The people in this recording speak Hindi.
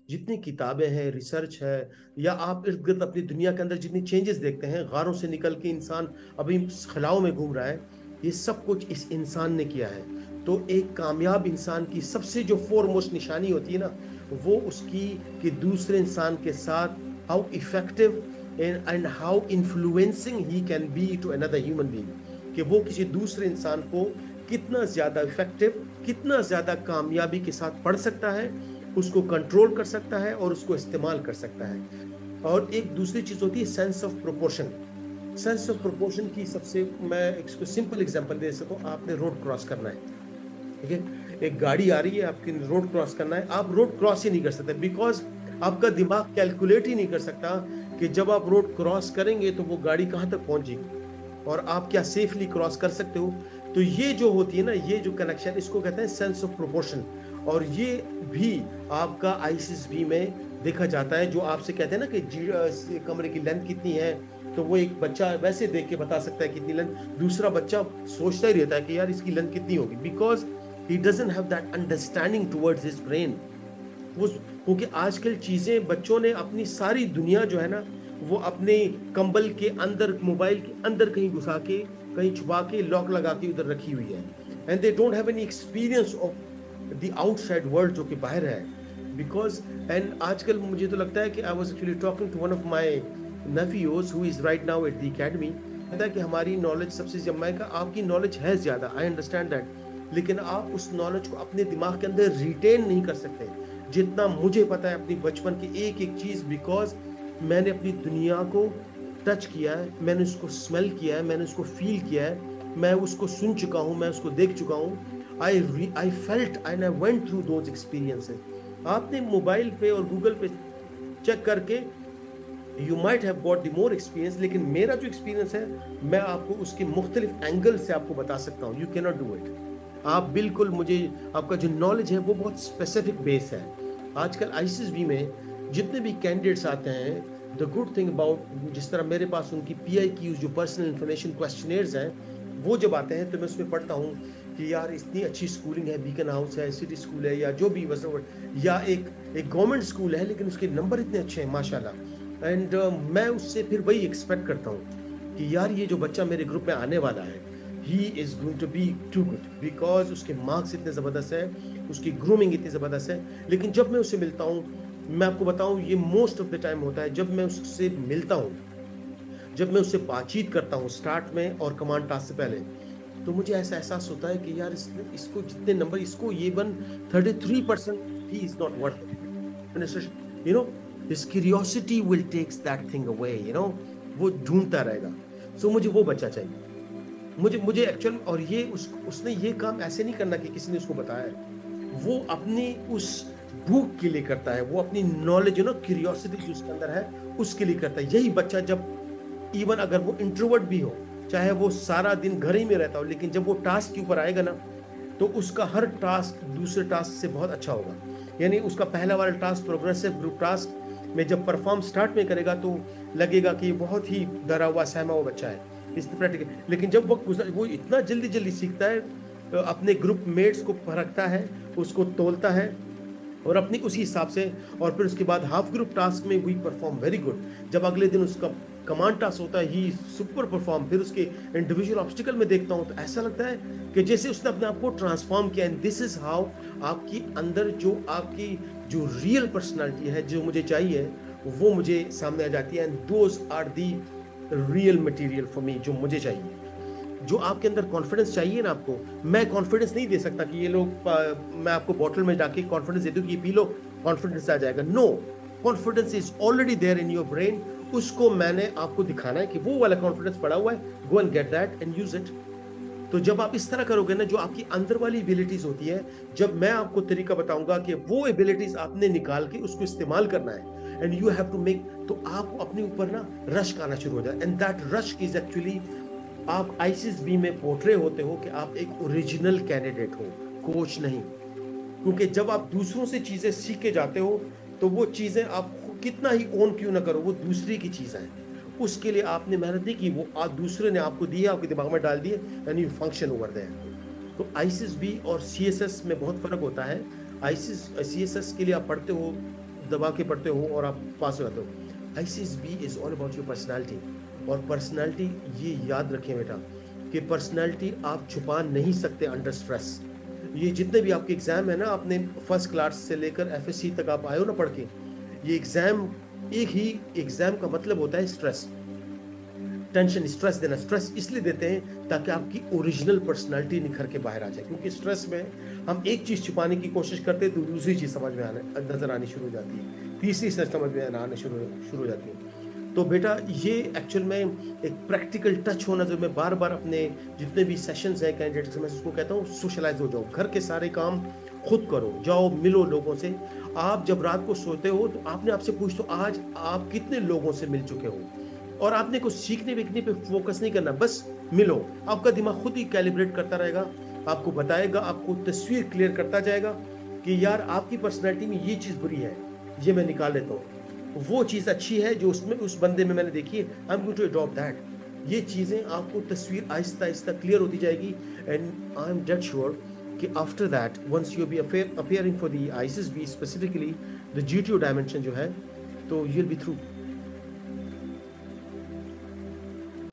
जितनी किताबें हैं, रिसर्च है, या आप इर्द-गिर्द अपनी दुनिया के अंदर जितनी चेंजेस देखते हैं, गारों से निकल के इंसान अभी खलाओं में घूम रहा है, ये सब कुछ इस इंसान ने किया है। तो एक कामयाब इंसान की सबसे जो फ़ोरमोस्ट निशानी होती है ना, वो उसकी कि दूसरे इंसान के साथ how effective and how influencing he can be to another human being, कि वो किसी दूसरे इंसान को कितना ज़्यादा इफ़ेक्टिव, कितना ज़्यादा कामयाबी के साथ पढ़ सकता है, उसको कंट्रोल कर सकता है और उसको इस्तेमाल कर सकता है। और एक दूसरी चीज़ होती है sense of proportion. Sense of proportion की सबसे मैं इसको सिंपल एग्जांपल दे सकता हूँ। आपने रोड क्रॉस करना है, ठीक है? एक गाड़ी आ रही है, आपकी रोड क्रॉस करना है, आप रोड क्रॉस ही नहीं कर सकते बिकॉज़ आपका दिमाग कैलकुलेट ही नहीं कर सकता कि जब आप रोड क्रॉस करेंगे तो वो गाड़ी कहाँ तक पहुँचेगी और आप क्या सेफली क्रॉस कर सकते हो। तो ये जो होती है ना, ये जो कनेक्शन, इसको कहते हैं सेंस ऑफ प्रोपोर्शन। और ये भी आपका आईसीएसबी में देखा जाता है। जो आपसे कहते हैं ना कि कमरे की लेंथ कितनी है, तो वो एक बच्चा वैसे देख के बता सकता है कितनी लेंथ, दूसरा बच्चा सोचता ही रहता है कि यार इसकी लेंथ कितनी होगी, because he doesn't have that understanding towards his brain. वो क्योंकि आजकल चीजें बच्चों ने अपनी सारी दुनिया जो है ना, वो अपने कंबल के अंदर, मोबाइल के अंदर कहीं घुसा के, कहीं छुपा के, लॉक लगा के उधर रखी हुई है। And they don't have any experience of the outside world जो कि बाहर है। बिकॉज एंड आजकल मुझे तो लगता है कि I was actually talking to one of my nephews who is right now at the academy, कहता है कि हमारी नॉलेज सबसे जम्मा है, आपकी नॉलेज है ज्यादा, आई अंडरस्टैंड दैट, लेकिन आप उस नॉलेज को अपने दिमाग के अंदर रिटेन नहीं कर सकते जितना मुझे पता है अपनी बचपन की एक एक चीज। बिकॉज मैंने अपनी दुनिया को टच किया है, मैंने उसको स्मेल किया है, मैंने उसको फील किया है, मैं उसको सुन चुका हूँ, मैं उसको देख चुका हूँ। I felt and I went through those experiences. आपने मोबाइल पे और गूगल पे चेक करके you might have got the more experience, लेकिन मेरा जो एक्सपीरियंस है मैं आपको उसके मुख्तलिफ एंगल से आपको बता सकता हूँ। You can not do it. आप बिल्कुल मुझे, आपका जो नॉलेज है वो बहुत स्पेसिफिक बेस है। आजकल आईसीएसबी में जितने भी कैंडिडेट्स आते हैं, द गुड थिंग अबाउट, जिस तरह मेरे पास उनकी PIQs जो पर्सनल इंफॉर्मेशन क्वेश्चनेयर्स हैं, वो जब आते हैं तो मैं उसमें पढ़ता हूँ कि यार इतनी अच्छी स्कूलिंग है, बीकन हाउस है, सिटी स्कूल है, या जो भी या एक गवर्नमेंट स्कूल है लेकिन उसके नंबर इतने अच्छे हैं माशाल्लाह। एंड मैं उससे फिर वही एक्सपेक्ट करता हूँ कि यार ये जो बच्चा मेरे ग्रुप में आने वाला है, he is going to be too good, because उसके मार्क्स इतने ज़बरदस्त है, उसकी ग्रूमिंग इतनी ज़बरदस्त है। लेकिन जब मैं उससे मिलता हूँ, मैं आपको बताऊँ, ये मोस्ट ऑफ द टाइम होता है जब मैं उससे मिलता हूँ, जब मैं उससे बातचीत करता हूँ स्टार्ट में और कमांड टास्क से पहले, तो मुझे ऐसा एहसास होता है कि यार इसको जितने नंबर, इसको ये 33% he is not worth, you know, his curiosity will takes that thing away, you know, वो ढूंढता रहेगा। सो मुझे वो बच्चा चाहिए। मुझे एक्चुअल, और ये उसने ये काम ऐसे नहीं करना कि किसी ने उसको बताया है, वो अपनी उस भूख के लिए करता है, वो अपनी नॉलेज, क्यूरियोसिटी जो उसके अंदर है उसके लिए करता है। यही बच्चा जब, इवन अगर वो इंट्रोवर्ट भी हो, चाहे वो सारा दिन घर ही में रहता हो, लेकिन जब वो टास्क के ऊपर आएगा ना, तो उसका हर टास्क दूसरे टास्क से बहुत अच्छा होगा। यानी उसका पहला वाला टास्क, प्रोग्रेसिव ग्रुप टास्क में जब परफॉर्म स्टार्ट में करेगा तो लगेगा कि बहुत ही डरा हुआ सहमा हुआ बच्चा है, इस प्रैक्टिकल। लेकिन जब वो इतना जल्दी जल्दी सीखता है, अपने ग्रुप मेट्स को परखता है, उसको तोलता है और अपनी उसी हिसाब से, और फिर उसके बाद हाफ ग्रुप टास्क में वी परफॉर्म वेरी गुड। जब अगले दिन उसका कमांड टास्क होता है, ही सुपर परफॉर्म। फिर उसके इंडिविजुअल ऑब्स्टिकल में देखता हूँ तो ऐसा लगता है कि जैसे उसने अपने आप को ट्रांसफॉर्म किया। एंड दिस इज हाउ आपकी अंदर जो आपकी जो रियल पर्सनालिटी है, जो मुझे चाहिए, वो मुझे सामने आ जाती है। And those are the real material for me, जो मुझे चाहिए। जो आपके अंदर कॉन्फिडेंस चाहिए ना आपको, मैं कॉन्फिडेंस नहीं दे सकता कि ये लोग, मैं आपको बॉटल में जाके कॉन्फिडेंस दे दूं कि ये पी लो, कॉन्फिडेंस आ जाएगा। No, confidence is already there in your brain. उसको मैंने आपको दिखाना है कि वो वाला कॉन्फिडेंस पड़ा हुआ है, go and get that and use it. तो जब आप इस तरह करोगे ना, जो आपकी अंदर वाली एबिलिटीज होती है, जब मैं आपको तरीका बताऊंगा कि वो एबिलिटीज आपने निकाल के उसको इस्तेमाल करना है, and you have to make, तो आपको अपने ऊपर ना रश आना शुरू हो जाए। And that rush is actually, आप आईसीएसबी में पोर्ट्रे होते हो कि आप एक ओरिजिनल कैंडिडेट हो, कोच नहीं। क्योंकि जब आप दूसरों से चीजें सीख के जाते हो, तो वो चीजें आप कितना ही ओन क्यों ना करो, वो दूसरी की चीज है, उसके लिए आपने मेहनत नहीं की, वो दूसरे ने आपको दी है, आपके दिमाग में डाल दिए, and you function over there. तो आईसीएसबी और सीएसएस में बहुत फर्क होता है। सीएसएस के लिए आप पढ़ते हो दबा के पढ़ते हो और आप पास हो जाते हो। ICSB is all about your personality. और पर्सनैलिटी, ये याद रखें बेटा, कि पर्सनैलिटी आप छुपा नहीं सकते अंडर स्ट्रेस। ये जितने भी आपके एग्जाम है ना, आपने फर्स्ट क्लास से लेकर FSC तक आप आए हो ना पढ़ के, ये एग्जाम, एक ही एग्जाम का मतलब होता है स्ट्रेस, टेंशन, स्ट्रेस देना। स्ट्रेस इसलिए देते हैं ताकि आपकी ओरिजिनल पर्सनालिटी निखर के बाहर आ जाए, क्योंकि स्ट्रेस में हम एक चीज छुपाने की कोशिश करते हैं तो दूसरी चीज समझ में आने नजर आनी शुरू हो जाती है, तीसरी चीज समझ में आने शुरू हो जाती है। तो बेटा ये एक्चुअल में एक प्रैक्टिकल टच होना, जो मैं बार बार अपने जितने भी सेशंस हैं कैंडिडेट से मैं उसको कहता हूँ, सोशलाइज हो जाओ, घर के सारे काम खुद करो, जाओ मिलो लोगों से। आप जब रात को सोते हो तो आपने आपसे पूछ, तो आज आप कितने लोगों से मिल चुके हो, और आपने कुछ सीखने विकने पे फोकस नहीं करना, बस मिलो। आपका दिमाग खुद ही कैलिब्रेट करता रहेगा, आपको बताएगा, आपको तस्वीर क्लियर करता जाएगा कि यार आपकी पर्सनैलिटी में ये चीज़ बुरी है, ये मैं निकाल लेता हूँ, वो चीज़ अच्छी है जो उसमें उस बंदे में मैंने देखी है, I am going to adopt that. ये चीज़ें आपको तस्वीर आहिस्ता आहिस्ता क्लियर होती जाएगी, and I am dead sure कि after that once you be appearing for the ICSB specifically the GTO dimension जो है, तो यू विल बी थ्रू।